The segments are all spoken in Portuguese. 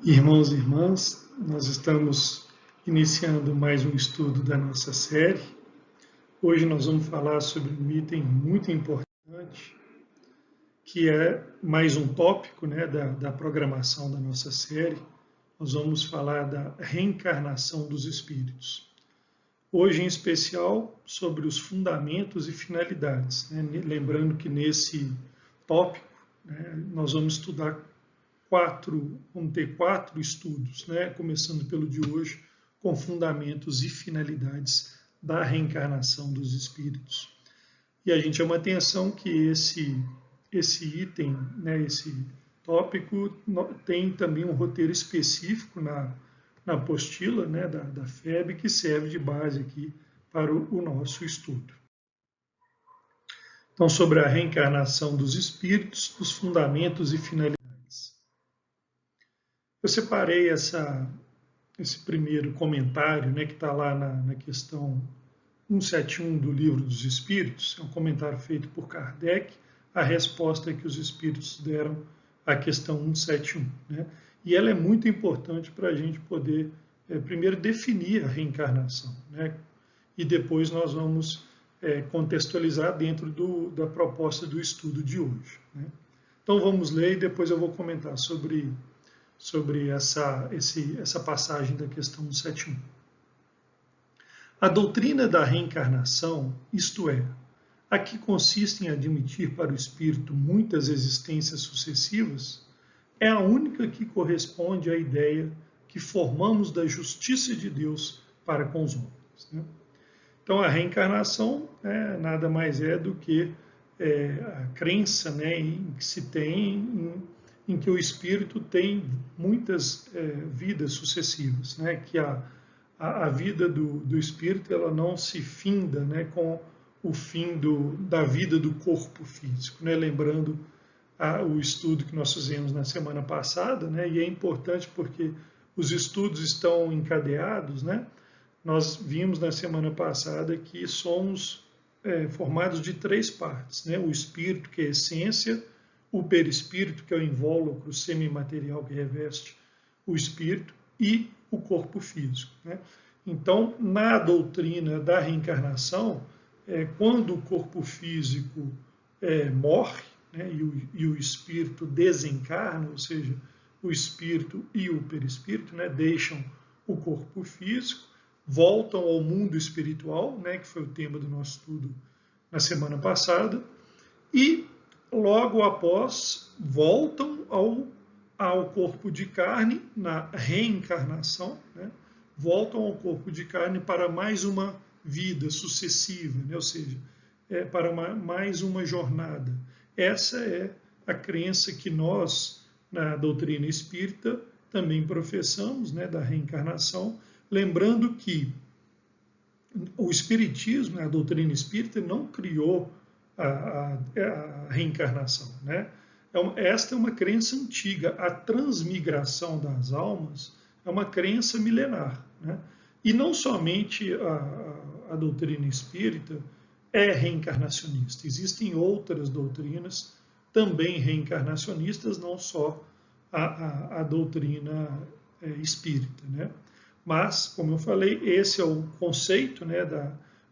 Irmãos e irmãs, nós estamos iniciando mais um estudo da nossa série. Hoje nós vamos falar sobre um item muito importante, que é mais um tópico, da programação da nossa série. Nós vamos falar da reencarnação dos espíritos. Hoje, em especial, sobre os fundamentos e finalidades. Lembrando que nesse tópico, nós vamos estudar vamos ter quatro estudos, começando pelo de hoje, com fundamentos e finalidades da reencarnação dos espíritos. E a gente chama atenção que esse item, esse tópico, tem também um roteiro específico na apostila da FEB, que serve de base aqui para o nosso estudo. Então, sobre a reencarnação dos espíritos, os fundamentos e finalidades. Eu separei esse primeiro comentário, que está lá na questão 171 do Livro dos Espíritos, é um comentário feito por Kardec, a resposta que os espíritos deram à questão 171. E ela é muito importante para a gente poder, primeiro, definir a reencarnação, e depois nós vamos contextualizar dentro da proposta do estudo de hoje. Então vamos ler e depois eu vou comentar sobre essa passagem da questão 171. A doutrina da reencarnação, isto é, a que consiste em admitir para o espírito muitas existências sucessivas, é a única que corresponde à ideia que formamos da justiça de Deus para com os homens. Então, a reencarnação nada mais é do que a crença em que se tem em que o espírito tem muitas vidas sucessivas, que a vida do espírito ela não se finda com o fim da vida do corpo físico, lembrando o estudo que nós fizemos na semana passada, e é importante porque os estudos estão encadeados, Nós vimos na semana passada que somos formados de três partes, o espírito, que é a essência, o perispírito, que é o invólucro semimaterial que reveste o espírito, e o corpo físico. Então, na doutrina da reencarnação, quando o corpo físico morre, e o espírito desencarna, ou seja, o espírito e o perispírito deixam o corpo físico, voltam ao mundo espiritual, que foi o tema do nosso estudo na semana passada, e logo após voltam ao corpo de carne na reencarnação, voltam ao corpo de carne para mais uma vida sucessiva, ou seja, para mais uma jornada. Essa é a crença que nós, na doutrina espírita, também professamos, da reencarnação, lembrando que o espiritismo, a doutrina espírita, não criou a reencarnação. Esta é uma crença antiga. A transmigração das almas é uma crença milenar. E não somente a doutrina espírita é reencarnacionista. Existem outras doutrinas também reencarnacionistas, não só a doutrina espírita. Mas, como eu falei, esse é o conceito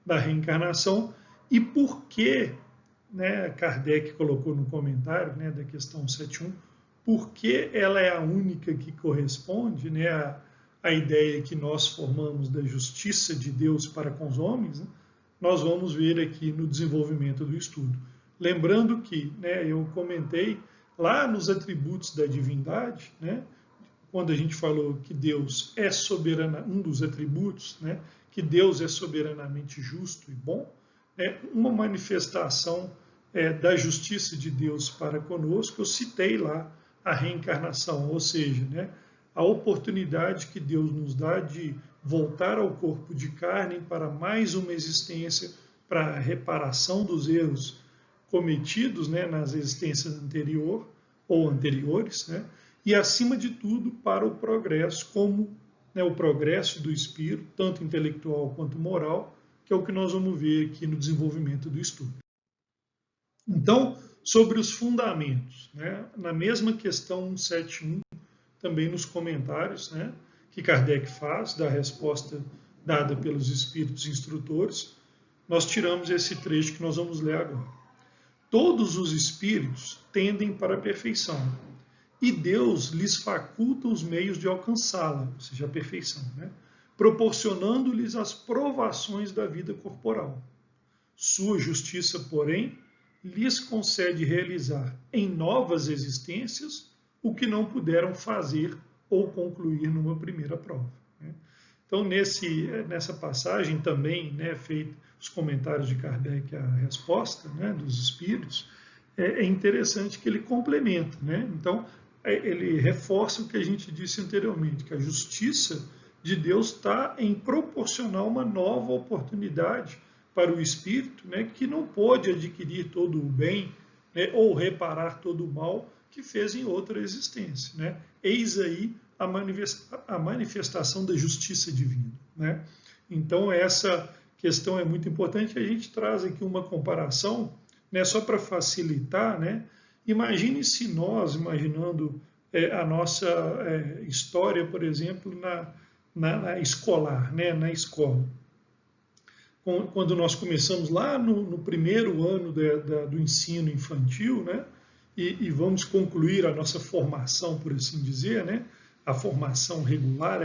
da reencarnação. E por que Kardec colocou no comentário da questão 71, porque ela é a única que corresponde à ideia que nós formamos da justiça de Deus para com os homens, nós vamos ver aqui no desenvolvimento do estudo. Lembrando que eu comentei lá nos atributos da divindade, quando a gente falou que Deus é soberano, um dos atributos, que Deus é soberanamente justo e bom, uma manifestação da justiça de Deus para conosco, eu citei lá a reencarnação, ou seja, a oportunidade que Deus nos dá de voltar ao corpo de carne para mais uma existência, para a reparação dos erros cometidos nas existências anteriores, e acima de tudo para o progresso, como o progresso do espírito, tanto intelectual quanto moral, que é o que nós vamos ver aqui no desenvolvimento do estudo. Então, sobre os fundamentos, na mesma questão 171, também nos comentários, né, que Kardec faz da resposta dada pelos espíritos instrutores, nós tiramos esse trecho que nós vamos ler agora. Todos os espíritos tendem para a perfeição, e Deus lhes faculta os meios de alcançá-la, ou seja, a perfeição, né? Proporcionando-lhes as provações da vida corporal. Sua justiça, porém, lhes concede realizar em novas existências o que não puderam fazer ou concluir numa primeira prova, né? Então, nessa passagem também, né, feito os comentários de Kardec à resposta, né, dos espíritos, é interessante que ele complementa, né? Então, ele reforça o que a gente disse anteriormente, que a justiça de Deus está em proporcionar uma nova oportunidade para o espírito, né, que não pôde adquirir todo o bem, né, ou reparar todo o mal que fez em outra existência, né? Eis aí a manifestação da justiça divina, né? Então, essa questão é muito importante. A gente traz aqui uma comparação, né, só para facilitar, né? Imagine se nós, imaginando a nossa história, por exemplo, na escolar, né, na escola. Quando nós começamos lá no primeiro ano do ensino infantil, né, e vamos concluir a nossa formação, por assim dizer, né? A formação regular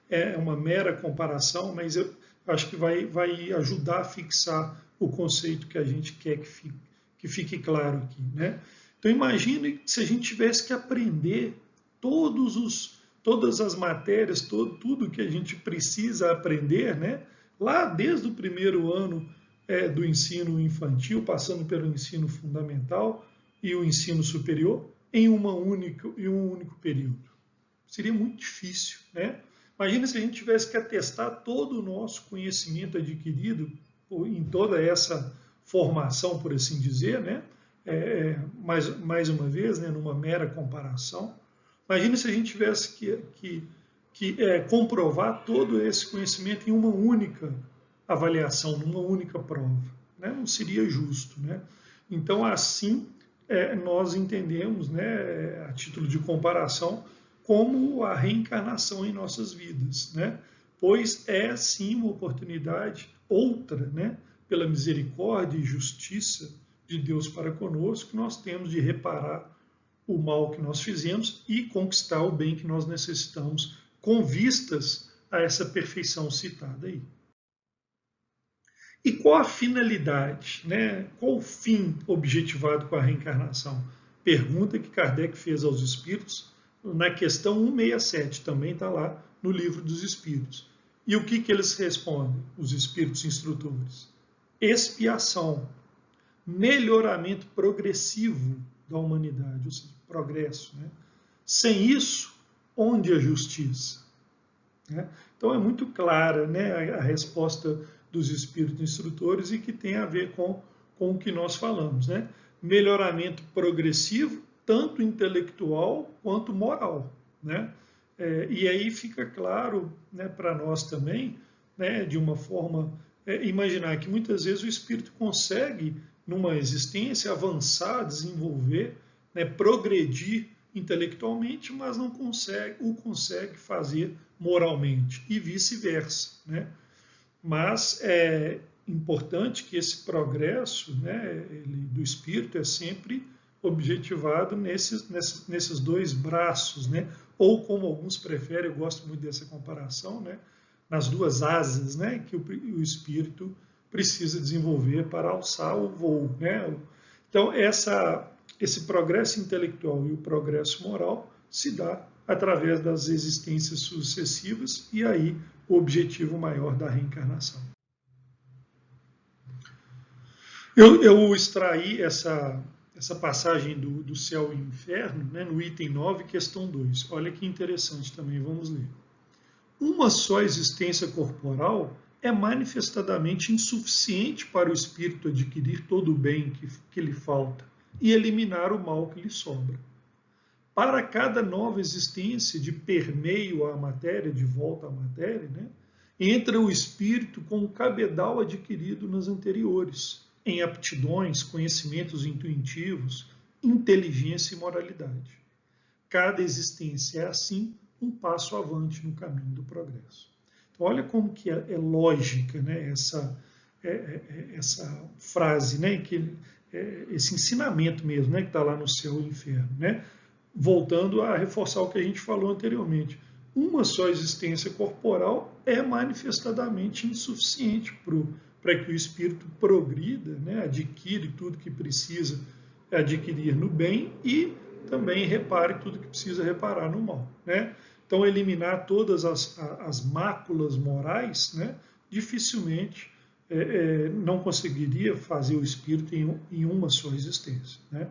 é uma mera comparação, mas eu acho que vai ajudar a fixar o conceito que a gente quer que fique claro aqui, né? Então imagine se a gente tivesse que aprender todas as matérias, tudo que a gente precisa aprender, né? Lá desde o primeiro ano do ensino infantil, passando pelo ensino fundamental e o ensino superior, em um único período. Seria muito difícil, né? Imagina se a gente tivesse que atestar todo o nosso conhecimento adquirido em toda essa formação, por assim dizer, né? Mais uma vez, né, numa mera comparação. Imagina se a gente tivesse que comprovar todo esse conhecimento em uma única avaliação, numa única prova, né? Não seria justo, né? Então, assim, nós entendemos, né, a título de comparação, como a reencarnação em nossas vidas, né? Pois é sim uma oportunidade outra, né, pela misericórdia e justiça de Deus para conosco, nós temos de reparar o mal que nós fizemos e conquistar o bem que nós necessitamos, com vistas a essa perfeição citada aí. E qual a finalidade, né? Qual o fim objetivado com a reencarnação? Pergunta que Kardec fez aos espíritos na questão 167, também está lá no Livro dos Espíritos. E o que eles respondem, os espíritos instrutores? Expiação, melhoramento progressivo da humanidade, ou seja, progresso, né? Sem isso, onde a justiça? Né? Então é muito clara, né, a resposta dos espíritos instrutores e que tem a ver com o que nós falamos, né? Melhoramento progressivo, tanto intelectual quanto moral, né? E aí fica claro, né, para nós também, né, de uma forma, imaginar que muitas vezes o espírito consegue, numa existência, avançar, desenvolver, né, progredir intelectualmente, mas não consegue fazer moralmente, e vice-versa, né? Mas é importante que esse progresso, né, do espírito é sempre objetivado nesses dois braços, né? Ou como alguns preferem, eu gosto muito dessa comparação, né? Nas duas asas, né, que o espírito precisa desenvolver para alçar o voo, né? Então, esse progresso intelectual e o progresso moral se dá através das existências sucessivas e aí o objetivo maior da reencarnação. Eu extraí essa passagem do céu e inferno, né, no item 9, questão 2. Olha que interessante também, vamos ler. Uma só existência corporal é manifestadamente insuficiente para o espírito adquirir todo o bem que lhe falta e eliminar o mal que lhe sobra. Para cada nova existência de permeio à matéria, de volta à matéria, né, entra o espírito com o cabedal adquirido nas anteriores, em aptidões, conhecimentos intuitivos, inteligência e moralidade. cada existência é assim, um passo avante no caminho do progresso. Então, olha como que é lógica, né, essa frase, né, esse ensinamento mesmo, né, que está lá no céu e no inferno, né? Voltando a reforçar o que a gente falou anteriormente. Uma só existência corporal é manifestadamente insuficiente para que o espírito progrida, né, adquire tudo que precisa adquirir no bem e também repare tudo que precisa reparar no mal, né? Então, eliminar todas as máculas morais, né, dificilmente não conseguiria fazer o espírito em uma só existência, né?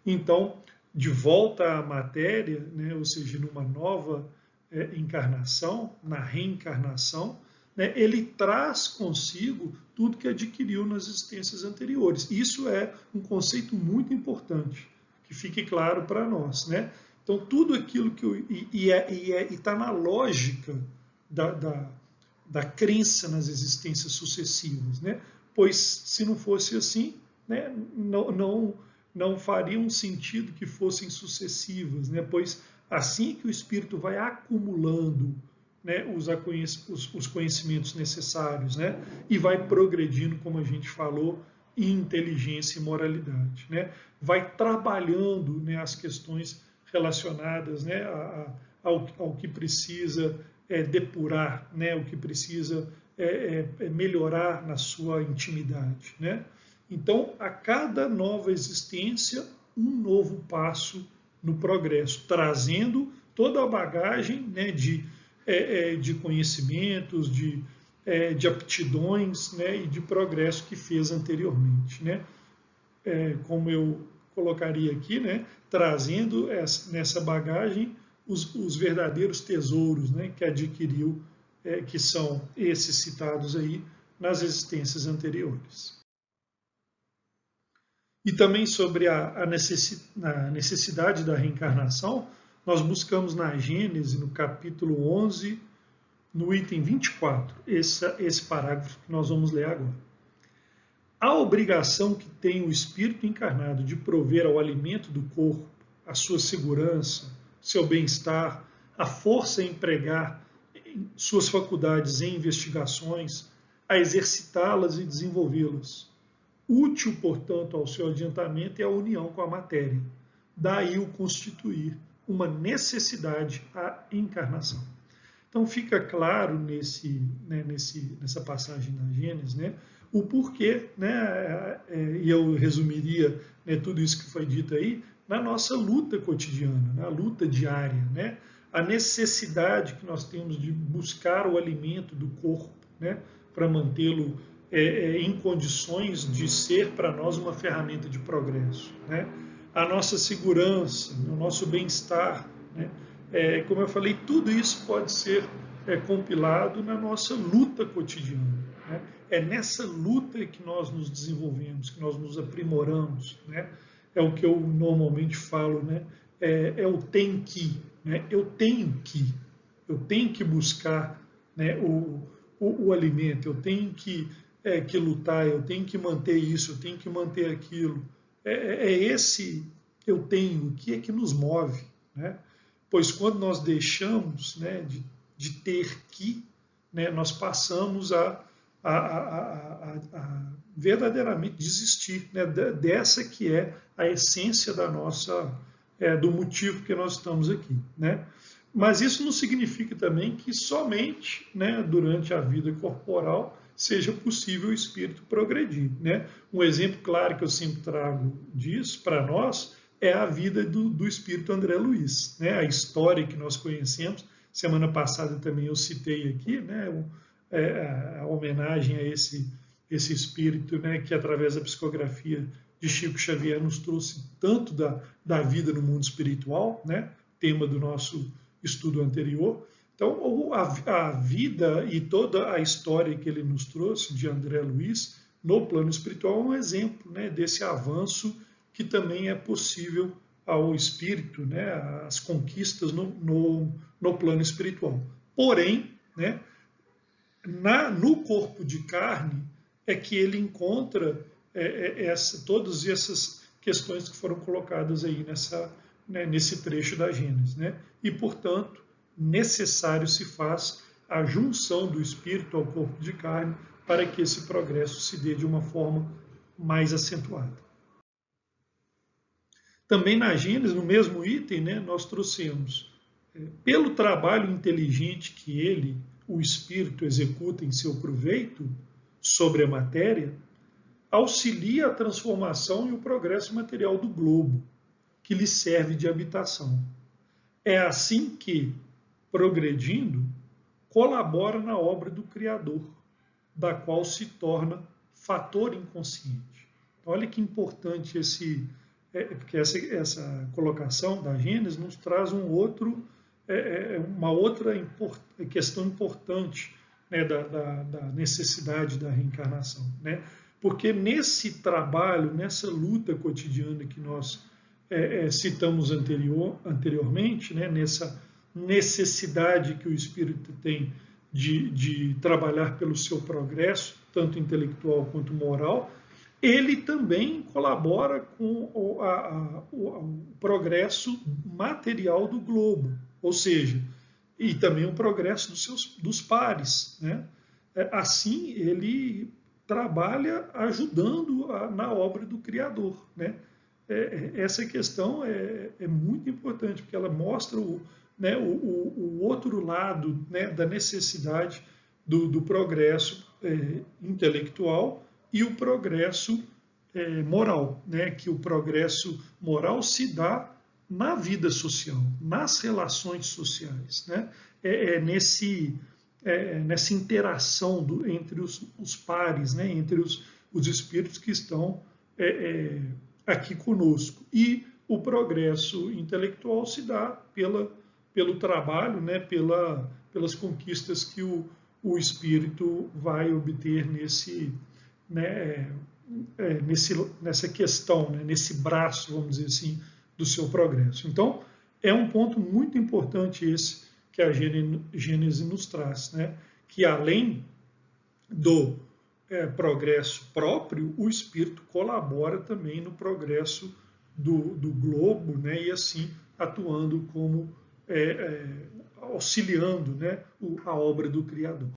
Então, de volta à matéria, né, ou seja, numa nova encarnação, na reencarnação, né, ele traz consigo tudo que adquiriu nas existências anteriores. Isso é um conceito muito importante, que fique claro para nós, né? Então, tudo aquilo que está na lógica da crença nas existências sucessivas, né? Pois, se não fosse assim, né, não faria um sentido que fossem sucessivas, né? Pois, assim que o espírito vai acumulando, né, os conhecimentos necessários, né, e vai progredindo, como a gente falou, em inteligência e moralidade, né? Vai trabalhando, né, as questões relacionadas, né, ao que precisa depurar, né, o que precisa melhorar na sua intimidade, né? Então, a cada nova existência, um novo passo no progresso, trazendo toda a bagagem, né, de conhecimentos, de aptidões, né, e de progresso que fez anteriormente, né? Como eu colocaria aqui, né, trazendo nessa bagagem os verdadeiros tesouros, né, que adquiriu, que são esses citados aí nas existências anteriores. E também sobre a necessidade da reencarnação, nós buscamos na Gênese, no capítulo 11, no item 24, esse parágrafo que nós vamos ler agora. A obrigação que tem o espírito encarnado de prover ao alimento do corpo, a sua segurança, seu bem-estar, a força em empregar suas faculdades em investigações, a exercitá-las e desenvolvê-las. Útil, portanto, ao seu adiantamento é a união com a matéria. Daí o constituir uma necessidade à encarnação. Então fica claro nessa passagem da Gênesis, né, o porquê, né, e eu resumiria, né, tudo isso que foi dito aí, na nossa luta cotidiana, na luta diária, né, a necessidade que nós temos de buscar o alimento do corpo, né, para mantê-lo em condições de ser para nós uma ferramenta de progresso, né, a nossa segurança, o nosso bem-estar, né, como eu falei, tudo isso pode ser compilado na nossa luta cotidiana, né? É nessa luta que nós nos desenvolvemos, que nós nos aprimoramos, né? É o que eu normalmente falo, né? É o tem que, né? Eu tenho que buscar, né, o alimento, eu tenho que lutar, eu tenho que manter isso, eu tenho que manter aquilo. Esse eu tenho, o que é que nos move, né? Pois quando nós deixamos, né, de ter que, né, nós passamos a verdadeiramente desistir, né, dessa que é a essência da nossa, do motivo que nós estamos aqui, né? Mas isso não significa também que somente, né, durante a vida corporal seja possível o espírito progredir, né? Um exemplo claro que eu sempre trago disso para nós é a vida do espírito André Luiz, né? A história que nós conhecemos. Semana passada também eu citei aqui, né, a homenagem a esse espírito, né, que através da psicografia de Chico Xavier nos trouxe tanto da vida no mundo espiritual, né, tema do nosso estudo anterior. Então, a vida e toda a história que ele nos trouxe de André Luiz no plano espiritual é um exemplo, né, desse avanço que também é possível ao espírito, né, as conquistas no plano espiritual. Porém, né, no corpo de carne é que ele encontra todas essas questões que foram colocadas aí né, nesse trecho da Gênesis, né? E, portanto, necessário se faz a junção do espírito ao corpo de carne para que esse progresso se dê de uma forma mais acentuada. Também na Gênesis, no mesmo item, né, nós trouxemos, pelo trabalho inteligente que ele, o espírito, executa em seu proveito sobre a matéria, auxilia a transformação e o progresso material do globo, que lhe serve de habitação. É assim que, progredindo, colabora na obra do Criador, da qual se torna fator inconsciente. Olha que importante porque essa colocação da Gênesis nos traz uma outra questão importante, né, da necessidade da reencarnação, né? Porque nesse trabalho, nessa luta cotidiana que nós citamos anteriormente, né, nessa necessidade que o espírito tem de trabalhar pelo seu progresso, tanto intelectual quanto moral, ele também colabora com o progresso material do globo, ou seja, e também o progresso dos pares, né? Assim, ele trabalha ajudando na obra do Criador, né? Essa questão é muito importante, porque ela mostra o outro lado, né, da necessidade do progresso intelectual e o progresso moral, né, que o progresso moral se dá na vida social, nas relações sociais, né, nessa interação entre os pares, né, entre os espíritos que estão aqui conosco. E o progresso intelectual se dá pelo trabalho, né, pelas conquistas que o espírito vai obter nessa questão, né, nesse braço, vamos dizer assim, do seu progresso. Então, é um ponto muito importante esse que a Gênese nos traz, né, que além do progresso próprio, o espírito colabora também no progresso do globo, né, e assim atuando como auxiliando, né, a obra do Criador.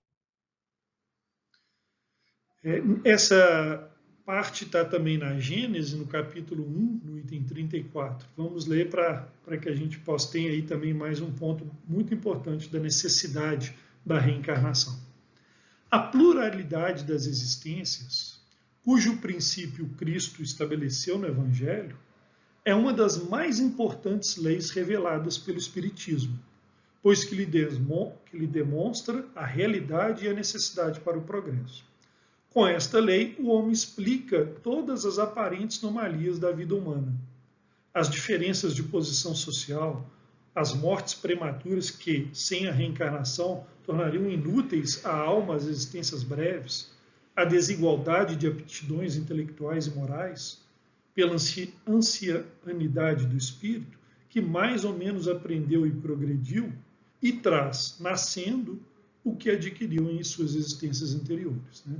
Essa parte está também na Gênesis, no capítulo 1, no item 34. Vamos ler para que a gente possa ter aí também mais um ponto muito importante da necessidade da reencarnação. A pluralidade das existências, cujo princípio Cristo estabeleceu no Evangelho, é uma das mais importantes leis reveladas pelo Espiritismo, pois que lhe demonstra a realidade e a necessidade para o progresso. Com esta lei, o homem explica todas as aparentes anomalias da vida humana, as diferenças de posição social, as mortes prematuras que, sem a reencarnação, tornariam inúteis à alma as existências breves, a desigualdade de aptidões intelectuais e morais, pela ancianidade do espírito, que mais ou menos aprendeu e progrediu, e traz, nascendo, o que adquiriu em suas existências anteriores, né?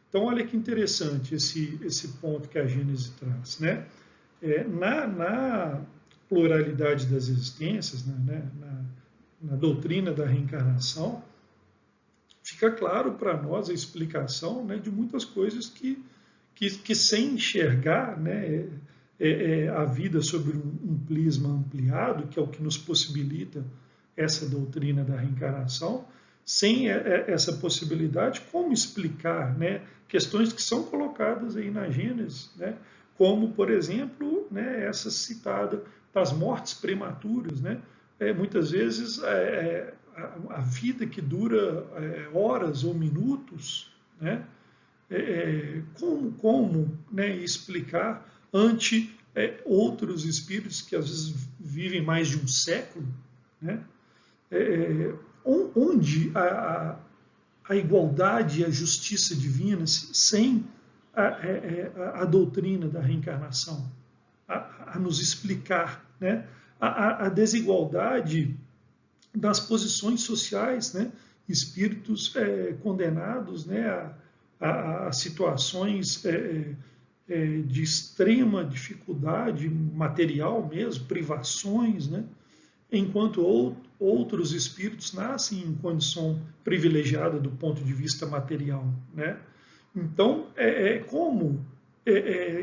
Então, olha que interessante esse ponto que a Gênese traz, né? Na pluralidade das existências, né, na doutrina da reencarnação, fica claro para nós a explicação, né, de muitas coisas que sem enxergar, né, a vida sobre um prisma ampliado, que é o que nos possibilita essa doutrina da reencarnação, sem essa possibilidade, como explicar, né, questões que são colocadas aí na Gênesis, né, como, por exemplo, né, essa citada das mortes prematuras, né? Muitas vezes a vida que dura horas ou minutos, né? Como né, explicar ante outros espíritos que às vezes vivem mais de um século, né? Onde a igualdade e a justiça divina sem a doutrina da reencarnação a nos explicar, né, a desigualdade das posições sociais, né, espíritos condenados, né, a situações de extrema dificuldade material mesmo, privações, né? Enquanto outros espíritos nascem em condição privilegiada do ponto de vista material, né? Então, como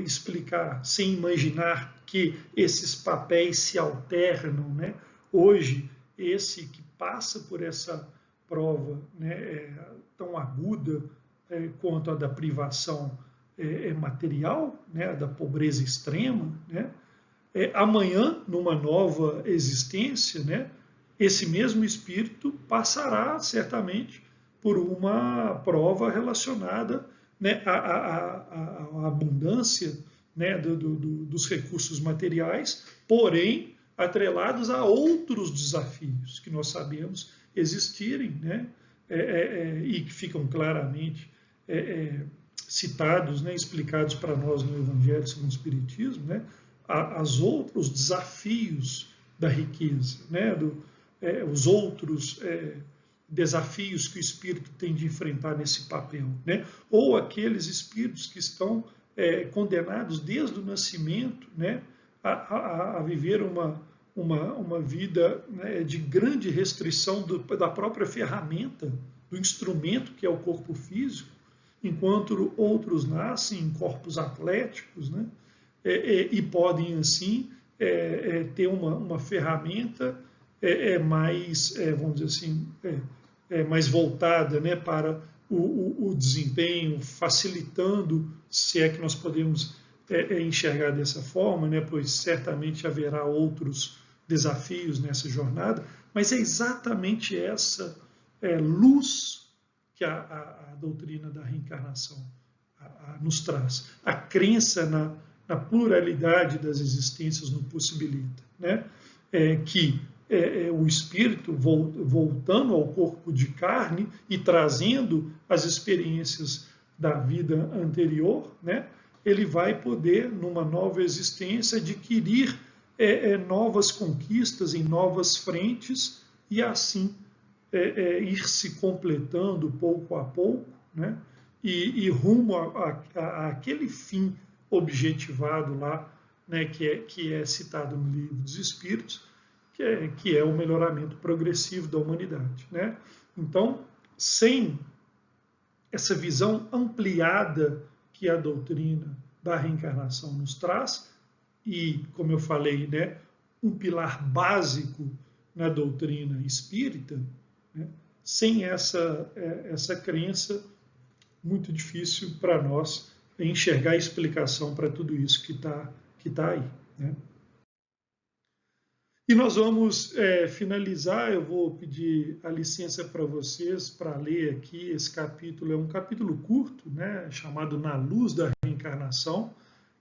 explicar sem imaginar que esses papéis se alternam, né? Hoje, esse que passa por essa prova, né, tão aguda quanto a da privação material, né, a da pobreza extrema, né? Amanhã, numa nova existência, né, esse mesmo espírito passará certamente por uma prova relacionada, né, à abundância, né, dos recursos materiais, porém atrelados a outros desafios que nós sabemos existirem, né, e que ficam claramente citados, né, explicados para nós no Evangelho segundo o Espiritismo, né, os outros desafios da riqueza, né, os outros desafios que o espírito tem de enfrentar nesse papel, né, ou aqueles espíritos que estão condenados desde o nascimento, né, a viver uma vida, né, de grande restrição da própria ferramenta, do instrumento que é o corpo físico, enquanto outros nascem em corpos atléticos, né, e podem, assim, ter uma ferramenta mais, vamos dizer assim, mais voltada, né, para o desempenho, facilitando, se é que nós podemos enxergar dessa forma, né, pois certamente haverá outros desafios nessa jornada, mas é exatamente essa luz que a doutrina da reencarnação nos traz. A crença na pluralidade das existências nos possibilita, né? Que o espírito, voltando ao corpo de carne e trazendo as experiências da vida anterior, né? Ele vai poder, numa nova existência, adquirir novas conquistas em novas frentes e assim ir se completando pouco a pouco, né? E rumo àquele fim objetivado lá, né, que é citado no Livro dos Espíritos, que é o melhoramento progressivo da humanidade, né? Então, sem essa visão ampliada que a doutrina da reencarnação nos traz, e, como eu falei, né, um pilar básico na doutrina espírita, né, sem essa crença, muito difícil para nós enxergar a explicação para tudo isso que tá aí, né? E nós vamos finalizar. Eu vou pedir a licença para vocês para ler aqui esse capítulo. É um capítulo curto, né, chamado Na Luz da Reencarnação,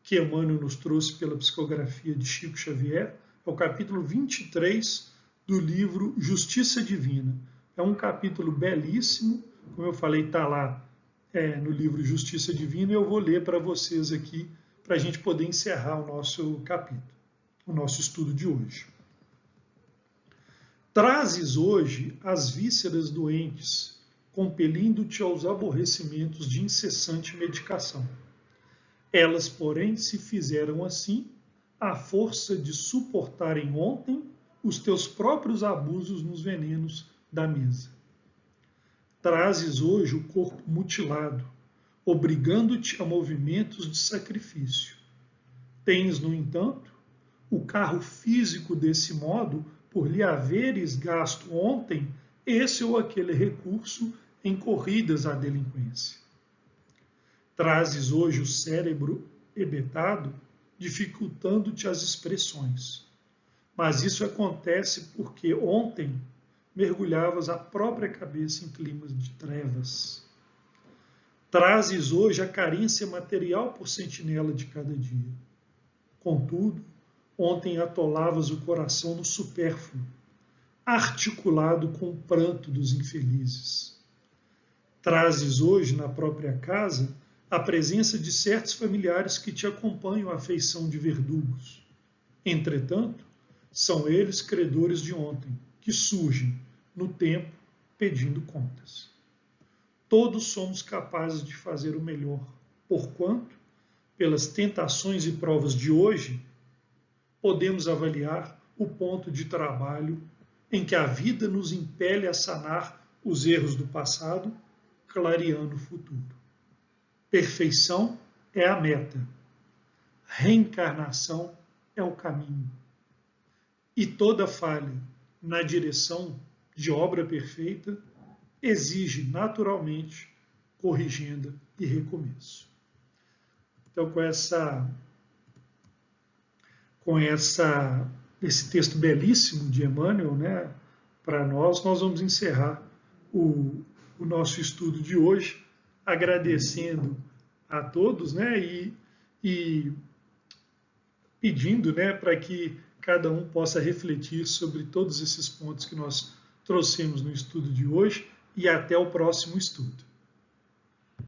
que Emmanuel nos trouxe pela psicografia de Chico Xavier. É o capítulo 23 do livro Justiça Divina. É um capítulo belíssimo, como eu falei, está lá no livro Justiça Divina, e eu vou ler para vocês aqui, para a gente poder encerrar o nosso capítulo, o nosso estudo de hoje. Trazes hoje as vísceras doentes, compelindo-te aos aborrecimentos de incessante medicação. Elas, porém, se fizeram assim à força de suportarem ontem os teus próprios abusos nos venenos da mesa. Trazes hoje o corpo mutilado, obrigando-te a movimentos de sacrifício. Tens, no entanto, o carro físico desse modo, por lhe haveres gasto ontem esse ou aquele recurso em corridas à delinquência. Trazes hoje o cérebro hebetado, dificultando-te as expressões. Mas isso acontece porque ontem mergulhavas a própria cabeça em climas de trevas. Trazes hoje a carência material por sentinela de cada dia. Contudo, ontem atolavas o coração no supérfluo, articulado com o pranto dos infelizes. Trazes hoje na própria casa a presença de certos familiares que te acompanham à feição de verdugos. Entretanto, são eles credores de ontem, que surgem no tempo pedindo contas. Todos somos capazes de fazer o melhor, porquanto, pelas tentações e provas de hoje, podemos avaliar o ponto de trabalho em que a vida nos impele a sanar os erros do passado, clareando o futuro. Perfeição é a meta. Reencarnação é o caminho. E toda falha na direção de obra perfeita exige naturalmente corrigenda e recomeço. Então, esse texto belíssimo de Emmanuel, né, para nós vamos encerrar o nosso estudo de hoje, agradecendo a todos, né, e pedindo, né, para que cada um possa refletir sobre todos esses pontos que nós trouxemos no estudo de hoje, e até o próximo estudo.